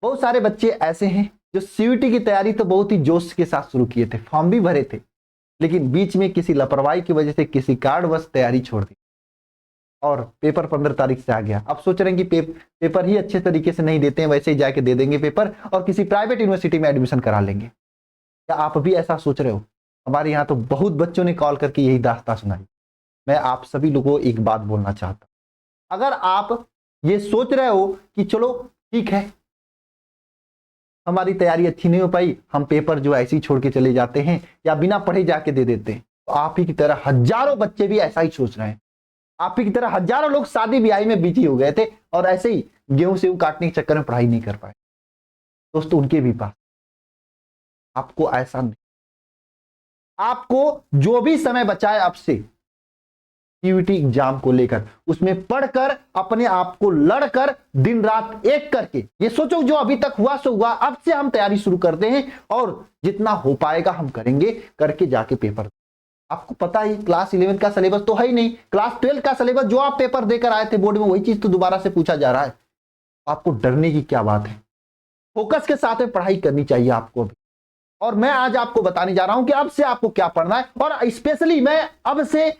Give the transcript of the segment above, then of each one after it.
बहुत सारे बच्चे ऐसे हैं जो सीयूईटी की तैयारी तो बहुत ही जोश के साथ शुरू किए थे, फॉर्म भी भरे थे, लेकिन बीच में किसी लापरवाही की वजह से किसी कारणवश तैयारी छोड़ दी और पेपर 15 तारीख से आ गया। अब सोच रहे हैं कि पेपर ही अच्छे तरीके से नहीं देते हैं, वैसे ही जाके दे देंगे पेपर और किसी प्राइवेट यूनिवर्सिटी में एडमिशन करा लेंगे। क्या आप भी ऐसा सोच रहे हो? हमारे यहाँ तो बहुत बच्चों ने कॉल करके यही दास्तां सुनाई। मैं आप सभी लोगों को एक बात बोलना चाहता हूं, अगर आप ये सोच रहे हो कि चलो ठीक है हमारी तैयारी अच्छी नहीं हो पाई, हम पेपर जो ऐसे ही छोड़ के चले जाते हैं या बिना पढ़े जाके दे देते हैं, तो आप ही की तरह हजारों बच्चे भी ऐसा ही सोच रहे हैं। आप ही की तरह हजारों लोग शादी ब्याह में बिजी हो गए थे और ऐसे ही गेहूं से काटने के चक्कर में पढ़ाई नहीं कर पाए। दोस्तों उनके भी पास आपको ऐसा नहीं, आपको जो भी समय बचा है आपसे सीयूईटी एग्जाम को लेकर, उसमें पढ़कर अपने आप को लड़कर दिन रात एक करके ये सोचो जो अभी तक हुआ सो हुआ, अब से हम तैयारी शुरू करते हैं और जितना हो पाएगा हम करेंगे, करके जाके पेपर। आपको पता ही क्लास 11 का सिलेबस तो है ही नहीं, क्लास 12 का सिलेबस जो आप पेपर देकर आए थे बोर्ड में वही चीज तो दोबारा से पूछा जा रहा है। आपको डरने की क्या बात है? फोकस के साथ में पढ़ाई करनी चाहिए आपको भी। और मैं आज आपको बताने जा रहा हूं कि अब से आपको क्या पढ़ना है, और स्पेशली मैं अब से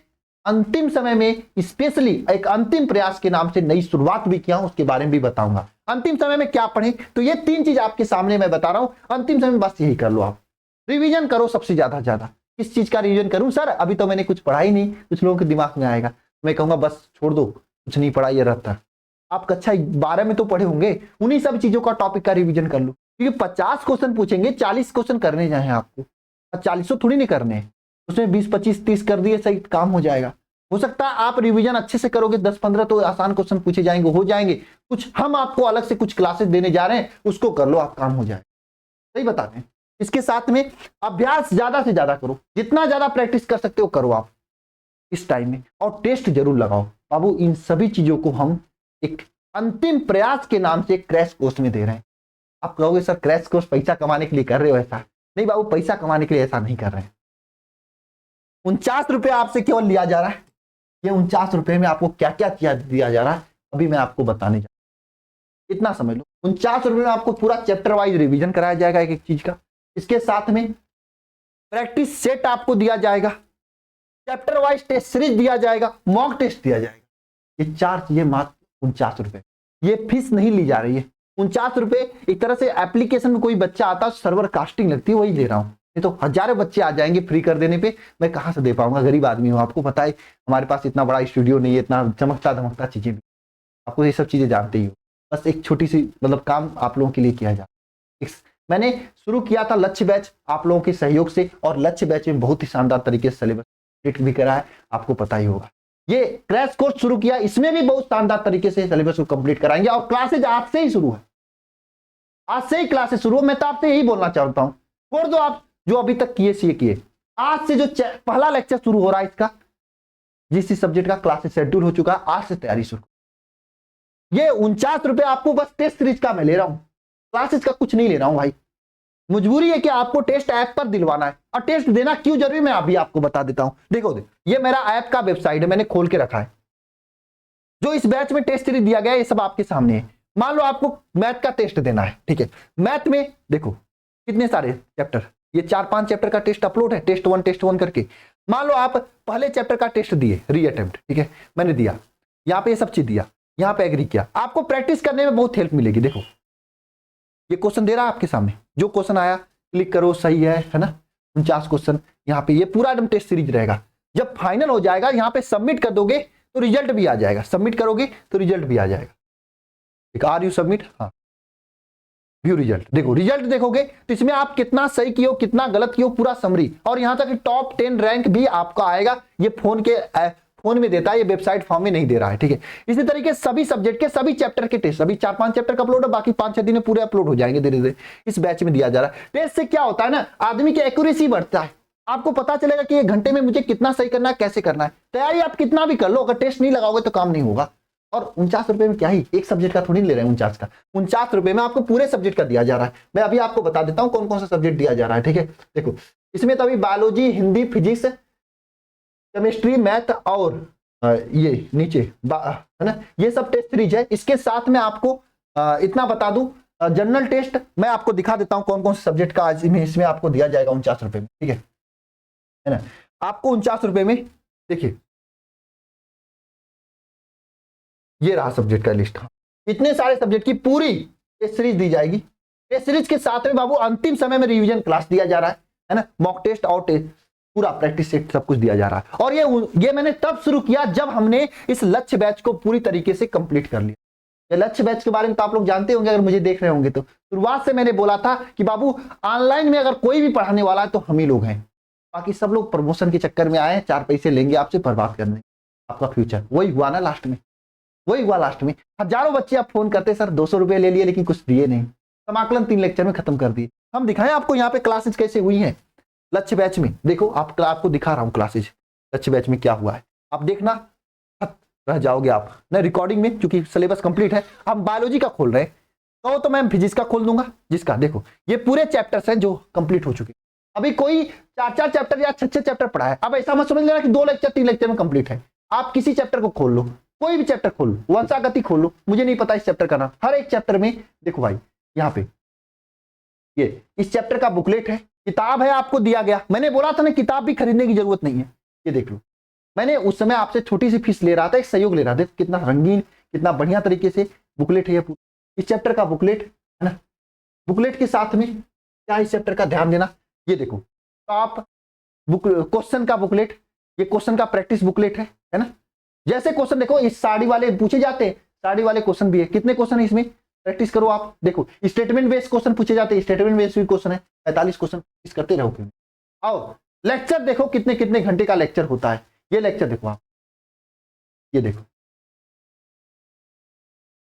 अंतिम समय में स्पेशली एक अंतिम प्रयास के नाम से नई शुरुआत भी किया हूं, उसके बारे में भी बताऊंगा। अंतिम समय में क्या पढ़ें, तो ये 3 चीज आपके सामने मैं बता रहा हूं। अंतिम समय में बस यही कर लो, आप रिवीजन करो सबसे ज्यादा। किस चीज का रिवीजन करूं सर, अभी तो मैंने कुछ पढ़ा ही नहीं। कुछ लोगों के दिमाग में आएगा, मैं कहूंगा बस छोड़ दो, कुछ नहीं पढ़ा, ये रहता। आप कक्षा 12 में तो पढ़े होंगे, उन्हीं सब चीजों का टॉपिक का रिवीजन कर लो, क्योंकि 50 क्वेश्चन पूछेंगे, 40 क्वेश्चन करने जाए आपको, 40 थोड़ी नहीं करने, उसमें 20, 25, 30 कर दिए, सही काम हो जाएगा। हो सकता है आप रिवीजन अच्छे से करोगे, 10-15 तो आसान क्वेश्चन पूछे जाएंगे, हो जाएंगे। कुछ हम आपको अलग से कुछ क्लासेस देने जा रहे हैं, उसको कर लो, आप काम हो जाए। सही बताते हैं। इसके साथ में अभ्यास ज्यादा से ज्यादा करो, जितना ज्यादा प्रैक्टिस कर सकते हो करो आप इस टाइम में, और टेस्ट जरूर लगाओ बाबू। इन सभी चीजों को हम एक अंतिम प्रयास के नाम से क्रैश कोर्स में दे रहे हैं। आप कहोगे सर क्रैश कोर्स पैसा कमाने के लिए कर रहे हो? ऐसा नहीं बाबू, पैसा कमाने के लिए ऐसा नहीं कर रहे हैं। 49 रुपए आपसे केवल लिया जा रहा है। ये 49 रुपए में आपको क्या क्या दिया जा रहा है अभी मैं आपको बताने जा रहा हूं। इतना समझ लो, 49 रुपए में आपको पूरा चैप्टर वाइज रिवीजन कराया जाएगा एक एक चीज का। इसके साथ में प्रैक्टिस सेट आपको दिया जाएगा, चैप्टर वाइज टेस्ट सीरीज दिया जाएगा, मॉक टेस्ट दिया जाएगा। ये 4 चीजें मात्र 49 रुपए। ये फीस नहीं ली जा रही है। 49 रुपए एक तरह से एप्लीकेशन में कोई बच्चा आता है सर्वर कास्टिंग लगती है, वही दे रहा हूं। ये तो हजारों बच्चे आ जाएंगे फ्री कर देने पे, मैं कहां से दे पाऊंगा? गरीब आदमी हूं, आपको पता है हमारे पास इतना बड़ा स्टूडियो नहीं है, इतना चमकता धमकता चीजें भी, आपको ये सब चीजें जानते ही हो। बस एक छोटी सी मतलब काम आप लोगों के लिए किया जाए। मैंने शुरू किया था लक्ष्य बैच आप लोगों के सहयोग से, और लक्ष्य बैच में बहुत ही शानदार तरीके से सिलेबस कंप्लीट भी करा है, आपको पता ही होगा। ये क्रैश कोर्स शुरू किया, इसमें भी बहुत शानदार तरीके से सिलेबस को कंप्लीट कराएंगे, और क्लासेज आज से ही शुरू है। आज से ही क्लासेस शुरू, मैं तो आपसे यही बोलना चाहता हूं, छोड़ दो आप जो अभी तक किए। आज से जो पहला लेक्चर शुरू हो रहा है इसका, जिस सब्जेक्ट का क्लासेस शेड्यूल हो चुका है, आज से तैयारी शुरू। ये 49 रुपए आपको बस टेस्ट सीरीज का मैं ले रहा हूं, क्लासेस का कुछ नहीं ले रहा हूं भाई। मजबूरी है कि आपको टेस्ट ऐप पर दिलवाना है, और टेस्ट देना क्यों जरूरी मैं अभी आपको बता देता हूं। देखो ये मेरा ऐप का वेबसाइट है, मैंने खोल के रखा है। जो इस बैच में टेस्ट सीरीज दिया गया है ये सब आपके सामने है। मान लो आपको मैथ का टेस्ट देना है, ठीक है। मैथ में देखो कितने सारे चैप्टर, ये 4-5 चैप्टर का टेस्ट अपलोड है, टेस्ट 1 करके। मान लो आप पहले चैप्टर का टेस्ट दिए, री अटेम्प्ट, ठीक है, मैंने दिया, यहाँ पे ये सब चीज दिया, यहाँ पे एग्री किया, आपको प्रैक्टिस करने में बहुत हेल्प मिलेगी। देखो ये क्वेश्चन दे रहा है आपके सामने, जो क्वेश्चन आया क्लिक करो, सही है ना, 49 क्वेश्चन यहाँ पे, ये पूरा एकदम टेस्ट सीरीज रहेगा। जब फाइनल हो जाएगा यहाँ पे सबमिट कर दोगे तो रिजल्ट भी आ जाएगा, सबमिट करोगे तो रिजल्ट भी आ जाएगा। आर यू सबमिट, हाँ, व्यू रिजल्ट। देखो रिजल्ट देखोगे तो इसमें आप कितना सही किए हो, कितना गलत किए हो, पूरा समरी, और यहां तक टॉप 10 रैंक भी आपका आएगा। ये फोन में देता है, ये वेबसाइट फॉर्म में नहीं दे रहा है, ठीक है। इसी तरीके सभी सब्जेक्ट के सभी चैप्टर के टेस्ट, अभी 4-5 चैप्टर का अपलोड है, बाकी 5-6 दिन में पूरे अपलोड हो जाएंगे धीरे धीरे, इस बैच में दिया जा रहा है। टेस्ट से क्या होता है ना, आदमी की एक्यूरेसी बढ़ता है, आपको पता चलेगा कि 1 घंटे में मुझे कितना सही करना है, कैसे करना है। तैयारी आप कितना भी कर लो, अगर टेस्ट नहीं लगाओगे तो काम नहीं होगा। और 49 रुपए में क्या ही एक सब्जेक्ट का थोड़ी ले रहे हैं 49 का, 49 रुपए में आपको पूरे सब्जेक्ट का दिया जा रहा है। मैं अभी आपको बता देता हूं कौन कौन सा सब्जेक्ट दिया जा रहा है, ठीक है। देखो इसमें तो अभी biology, Hindi, physics, chemistry, math और ये नीचे है ना, ये सब टेस्ट सीरीज है। इसके साथ में आपको इतना बता दूं, जनरल टेस्ट मैं आपको दिखा देता हूं कौन कौन से सब्जेक्ट का आज इसमें आपको दिया जाएगा 49 रुपए में, ठीक है ना। आपको 49 रुपए में देखिए ये रहा सब्जेक्ट का लिस्ट। इतने सारे सब्जेक्ट की पूरी टेस्ट सीरीज दी जाएगी। टेस्ट सीरीज के साथ में बाबू अंतिम समय में रिवीजन क्लास दिया जा रहा है ना, मॉक टेस्ट और टेस्ट पूरा प्रैक्टिस सेट सब कुछ दिया जा रहा है। और ये मैंने तब शुरू किया जब हमने इस लक्ष्य बैच को पूरी तरीके से कंप्लीट कर लिया। ये लक्ष्य बैच के बारे में तो आप लोग जानते होंगे, अगर मुझे देख रहे होंगे तो शुरुआत से मैंने बोला था कि बाबू ऑनलाइन में अगर कोई भी पढ़ाने वाला है तो हम ही लोग हैं, बाकी सब लोग प्रमोशन के चक्कर में आए, 4 पैसे लेंगे आपसे, बर्बाद करने आपका फ्यूचर। वही हुआ ना लास्ट में, वही हुआ लास्ट में। हजारों बच्चे आप फोन करते सर 200 रुपए ले लिए लेकिन कुछ दिए नहीं, समाकलन 3 लेक्चर में खत्म कर दिए। हम दिखाएं आपको यहाँ पे क्लासेज कैसे हुई हैं लक्ष्य बैच में। देखो आपको दिखा रहा हूँ क्लासेज लक्ष्य बैच में क्या हुआ है, आप देखना रह जाओगे आप ना रिकॉर्डिंग में, क्योंकि सिलेबस कंप्लीट है। हम बायोलॉजी का खोल रहे हैं तो मैं फिजिक्स का खोल दूंगा, जिसका देखो ये पूरे चैप्टर्स हैं जो कंप्लीट हो चुके। अभी कोई 4 चैप्टर या 6 चैप्टर पढ़ा है, अब ऐसा मत समझ लेना कि 2 लेक्चर 3 लेक्चर में कंप्लीट है। आप किसी चैप्टर को खोल लो, कोई भी चैप्टर खोल लो, वंशागति खोल लो, मुझे नहीं पता इस चैप्टर का नाम, हर एक चैप्टर में देखो भाई यहाँ पे ये इस चैप्टर का बुकलेट है, किताब है आपको दिया गया। मैंने बोला था ना किताब भी खरीदने की जरूरत नहीं है, ये देख लो। मैंने उस समय आपसे छोटी सी फीस ले रहा था, एक सहयोग ले रहा था, कितना रंगीन कितना बढ़िया तरीके से बुकलेट है ये इस चैप्टर का बुकलेट है ना। बुकलेट के साथ में क्या इस चैप्टर का ध्यान देना, ये देखो तो आप क्वेश्चन का बुकलेट, ये क्वेश्चन का प्रैक्टिस बुकलेट है ना। जैसे क्वेश्चन देखो इस साड़ी वाले पूछे जाते हैं, साड़ी वाले क्वेश्चन भी है, कितने क्वेश्चन है इसमें प्रैक्टिस करो आप। देखो स्टेटमेंट बेस्ड क्वेश्चन पूछे जाते हैं, स्टेटमेंट बेस्ड भी क्वेश्चन है 45 क्वेश्चन इस करते रहो। और लेक्चर देखो कितने कितने घंटे का लेक्चर होता है, ये लेक्चर देखो आप, ये देखो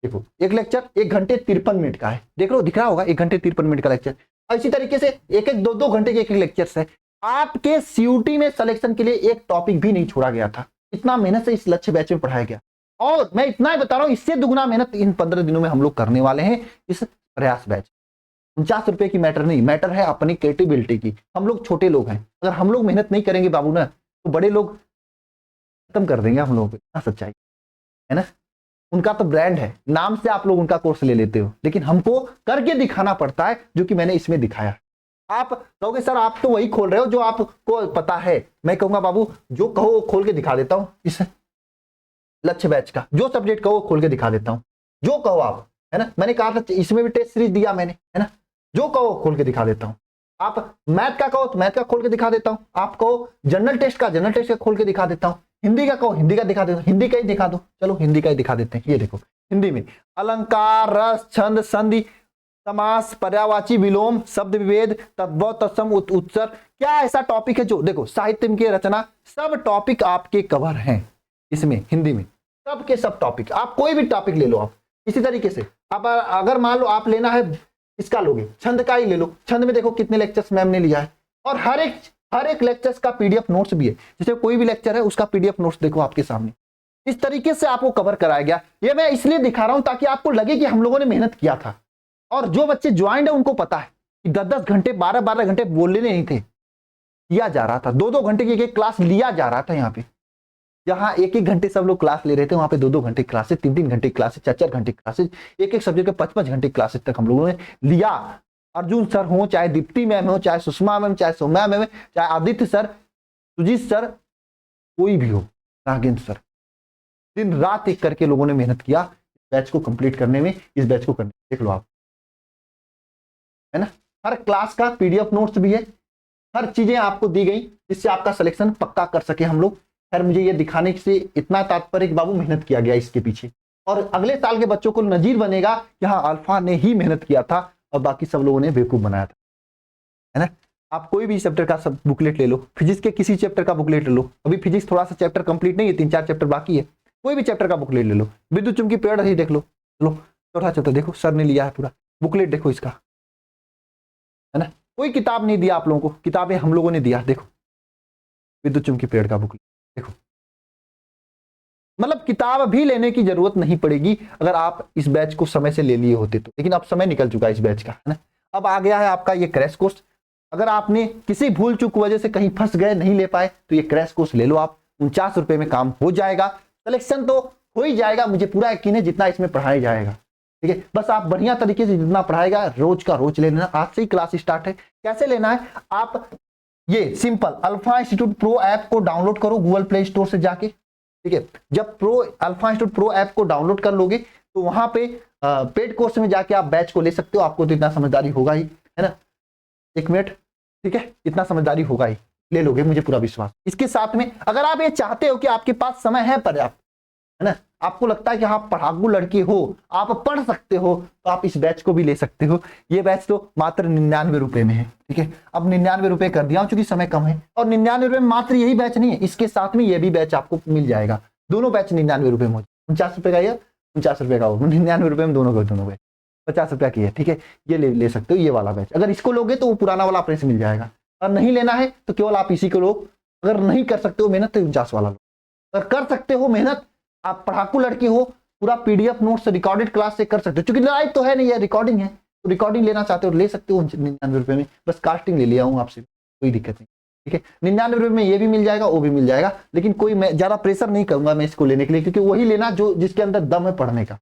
देखो एक लेक्चर 1 घंटे 53 मिनट का है, देख लो दिख रहा होगा 1 घंटे 53 मिनट का लेक्चर। इसी तरीके से एक 2 घंटे के एक लेक्चर्स है। आपके सीयूटी में सिलेक्शन के लिए एक टॉपिक भी नहीं छोड़ा गया था, इतना मेहनत से इस लक्ष्य बैच में पढ़ाया गया। और मैं इतना ही बता रहा हूं, इससे दुगना मेहनत इन 15 दिनों में हम लोग करने वाले हैं इस प्रयास बैच। 49 रुपए की मैटर नहीं, मैटर है अपनी कैपेबिलिटी की। हम लोग छोटे लोग हैं, अगर हम लोग मेहनत नहीं करेंगे बाबू ना तो बड़े लोग खत्म कर देंगे हम लोगों को, इतना सच्चाई है ना। उनका तो ब्रांड है, नाम से आप लोग उनका कोर्स ले लेते हो, लेकिन हमको करके दिखाना पड़ता है, जो कि मैंने इसमें दिखाया। आप कहोगे सर आप तो वही खोल रहे हो जो आपको पता है, मैं कहूंगा बाबू जो कहो वो खोल के दिखा देता हूं। इस लक्ष्य बैच का जो सब्जेक्ट कहो खोल के दिखा देता हूं, जो कहो आप, है ना। मैंने कहा था इसमें भी टेस्ट सीरीज दिया मैंने, है ना। जो कहो खोल के दिखा देता हूं। आप मैथ का कहो तो मैथ का खोल के दिखा देता हूं, आप कहो जनरल टेस्ट का खोल के दिखा देता हूं, हिंदी का कहो हिंदी का दिखा देता हूं, हिंदी का ही दिखा दो, चलो हिंदी का ही दिखा देते हैं। ये देखो हिंदी में अलंकार, रस, छंद, संधि, समास, पर्यायवाची, विलोम, शब्द विभेद, तद्भव, तत्सम, उत्सर्ग, क्या ऐसा टॉपिक है जो देखो साहित्य की रचना, सब टॉपिक आपके कवर हैं इसमें हिंदी में, सब के सब टॉपिक। आप कोई भी टॉपिक ले लो आप इसी तरीके से। अब अगर मान लो आप लेना है इसका लोगे, छंद का ही ले लो, छंद में देखो कितने लेक्चर्स मैम ने लिया है, और हर एक लेक्चर्स का पीडीएफ नोट्स भी है। जैसे कोई भी लेक्चर है उसका पीडीएफ नोट्स देखो आपके सामने, इस तरीके से आपको कवर कराया गया। ये मैं इसलिए दिखा रहा हूं ताकि आपको लगे कि हम लोगों ने मेहनत किया था। और जो बच्चे ज्वाइंट है उनको पता है कि 10-10 घंटे 12-12 घंटे बोलने नहीं थे, किया जा रहा था, 2-2 घंटे की एक क्लास लिया जा रहा था। यहाँ पे जहां 1-1 घंटे सब लोग क्लास ले रहे थे, वहां पे 2-2 घंटे क्लासेस, 3-3 घंटे क्लासेस, 4-4 घंटे क्लासेस, एक सब्जेक्ट के 5-5 घंटे क्लासेस तक हम लोगों ने लिया। अर्जुन सर हो, चाहे दीप्ति मैम हो, चाहे सुषमा मैम, चाहे सौम्या मैम, चाहे आदित्य सर, सुजीत सर, कोई भी हो, नागेंद्र सर, दिन रात एक करके लोगों ने मेहनत किया बैच को कंप्लीट करने में, इस बैच को करने में। देख लो आप, है ना। हर क्लास का पीडीएफ नोट्स भी है, हर चीजें आपको दी गई जिससे आपका सिलेक्शन पक्का कर सके हम लोग। खैर मुझे ये दिखाने से इतना तात्पर्य कि बाबू मेहनत किया गया इसके पीछे, और अगले साल के बच्चों को नजीर बनेगा कि हाँ अल्फा ने ही मेहनत किया था और बाकी सब लोगों ने बेवकूफ बनाया था, है ना। आप कोई भी चैप्टर का सब बुकलेट ले लो, फिजिक्स के किसी चैप्टर का बुकलेट ले लो, अभी फिजिक्स थोड़ा सा चैप्टर कंप्लीट नहीं है, 3-4 चैप्टर बाकी है, कोई भी चैप्टर का बुकलेट ले लो। विद्युत चुंबकीय पेड़ ही देख लो, चलो चौथा चैप्टर देखो, सर ने लिया है पूरा बुकलेट, देखो इसका, है ना। कोई किताब नहीं दिया आप लोगों को, किताबें हम लोगों ने दिया। देखो विद्युत चुंबकीय पेड़ का बुकलेट देखो, मतलब किताब भी लेने की जरूरत नहीं पड़ेगी अगर आप इस बैच को समय से ले लिए होते तो, लेकिन अब समय निकल चुका है इस बैच का, है ना। अब आ गया है आपका ये क्रैश कोर्स। अगर आपने किसी भूल चूक वजह से कहीं फंस गए, नहीं ले पाए, तो ये क्रैश कोर्स ले लो आप, 49 रुपए में काम हो जाएगा, सिलेक्शन तो हो ही जाएगा, मुझे पूरा यकीन है जितना इसमें पढ़ाया जाएगा। ठीक है, बस आप बढ़िया तरीके से जितना पढ़ाएगा रोज का रोज लेना। आज से ही क्लास स्टार्ट है। कैसे लेना है, आप ये simple alpha institute pro app को डाउनलोड करो गूगल प्ले स्टोर से जाके। ठीक है, जब अल्फा इंस्टीट्यूट प्रो ऐप को डाउनलोड कर लोगे तो वहां पे पेड कोर्स में जाके आप बैच को ले सकते हो। आपको तो इतना समझदारी होगा ही, है ना, 1 मिनट, ठीक है, इतना समझदारी होगा ही, ले लोगे, मुझे पूरा विश्वास। इसके साथ में अगर आप ये चाहते हो कि आपके पास समय है पर्याप्त, है ना, आपको लगता है कि आप पढ़ाकू लड़के हो, आप पढ़ सकते हो, तो आप इस बैच को भी ले सकते हो। ये बैच तो मात्र 99 रुपए में है। ठीक है, अब 99 रुपए कर दिया चूंकि समय कम है। और 99 रुपए में मात्र यही बैच नहीं है, इसके साथ में ये भी बैच आपको मिल जाएगा। दोनों बैच 99 रुपए में, 49 रुपए का या 49 रुपए का हो, 99 रुपए में दोनों बैच 50 रुपया की है। ठीक है, ये ले सकते हो ये वाला बैच। अगर इसको लोगे तो वो पुराना वाला अपने से मिल जाएगा, और नहीं लेना है तो केवल आप इसी को लो। अगर नहीं कर सकते हो मेहनत तो 49 वाला लो। अगर कर सकते हो मेहनत, आप पढ़ाकू लड़की हो, पूरा पीडीएफ नोट्स रिकॉर्डेड क्लास से कर सकते हो, क्योंकि लाइव तो है नहीं, है रिकॉर्डिंग है, तो रिकॉर्डिंग लेना चाहते हो ले सकते हो 99 रुपए में। बस कास्टिंग ले लिया हूँ आपसे, कोई दिक्कत नहीं। ठीक है, 99 रुपए में ये भी मिल जाएगा, वो भी मिल जाएगा, लेकिन कोई मैं ज्यादा प्रेशर नहीं करूंगा मैं इसको लेने के लिए, क्योंकि वही लेना जो जिसके अंदर दम है पढ़ने का।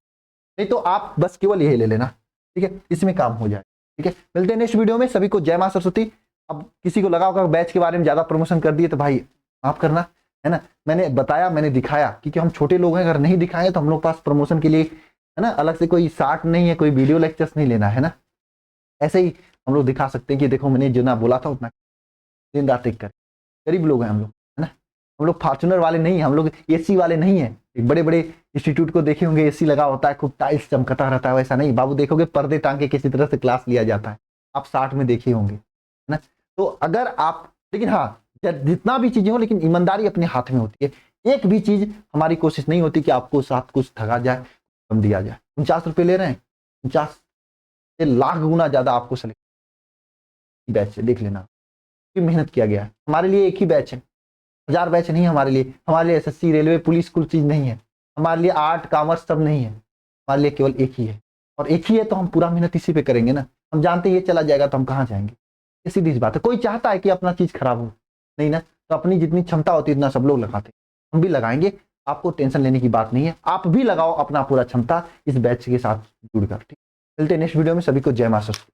नहीं तो आप बस केवल यही ले लेना। ठीक है, इसमें काम हो जाए। ठीक है, मिलते हैं नेक्स्ट वीडियो में। सभी को जय मां सरस्वती। अब किसी को लगा होगा बैच के बारे में ज्यादा प्रमोशन कर दिए तो भाई माफ करना, है ना, मैंने बताया, मैंने दिखाया, क्योंकि हम छोटे लोग हैं, अगर नहीं दिखाए तो हम लोग पास प्रमोशन के लिए, है ना, अलग से कोई शार्ट नहीं है, कोई वीडियो लेक्चर्स नहीं लेना है ना, ऐसे ही हम लोग दिखा सकते हैं कि देखो मैंने जितना बोला था उतना दिन रात एक कर। गरीब लोग हैं हम लोग, है ना, हम लोग फॉर्चुनर वाले नहीं है, हम लोग एसी वाले नहीं है। बड़े बड़े इंस्टीट्यूट को देखे होंगे, एसी लगा होता है, खूब टाइल्स चमकता रहता है, वैसा नहीं बाबू, देखोगे पर्दे टांग के किसी तरह से क्लास लिया जाता है, आप 60 में देखे होंगे, है ना। तो अगर आप, लेकिन हाँ, जितना भी चीजें हो, लेकिन ईमानदारी अपने हाथ में होती है। एक भी चीज हमारी कोशिश नहीं होती कि आपको साथ कुछ ठगा जाए, कम दिया जाए। 49 रुपये ले रहे हैं, 49 से लाख गुना ज्यादा आपको सेलेक्ट बैच है, देख लेना कि मेहनत किया गया है। हमारे लिए एक ही बैच है, 1000 बैच नहीं है हमारे लिए एसएससी रेलवे पुलिस कुछ चीज नहीं है, हमारे लिए आर्ट कॉमर्स सब नहीं है, हमारे लिए केवल एक ही है। और एक ही है तो हम पूरा मेहनत इसी पे करेंगे ना। हम जानते हैं ये चला जाएगा तो हम कहाँ जाएंगे, ये सीधी सी बात है। कोई चाहता है कि अपना चीज खराब हो नहीं ना, तो अपनी जितनी क्षमता होती है इतना सब लोग लगाते, हम भी लगाएंगे। आपको टेंशन लेने की बात नहीं है, आप भी लगाओ अपना पूरा क्षमता इस बैच के साथ जुड़कर। ठीक, मिलते हैं नेक्स्ट वीडियो में। सभी को जय मां सरस्वती।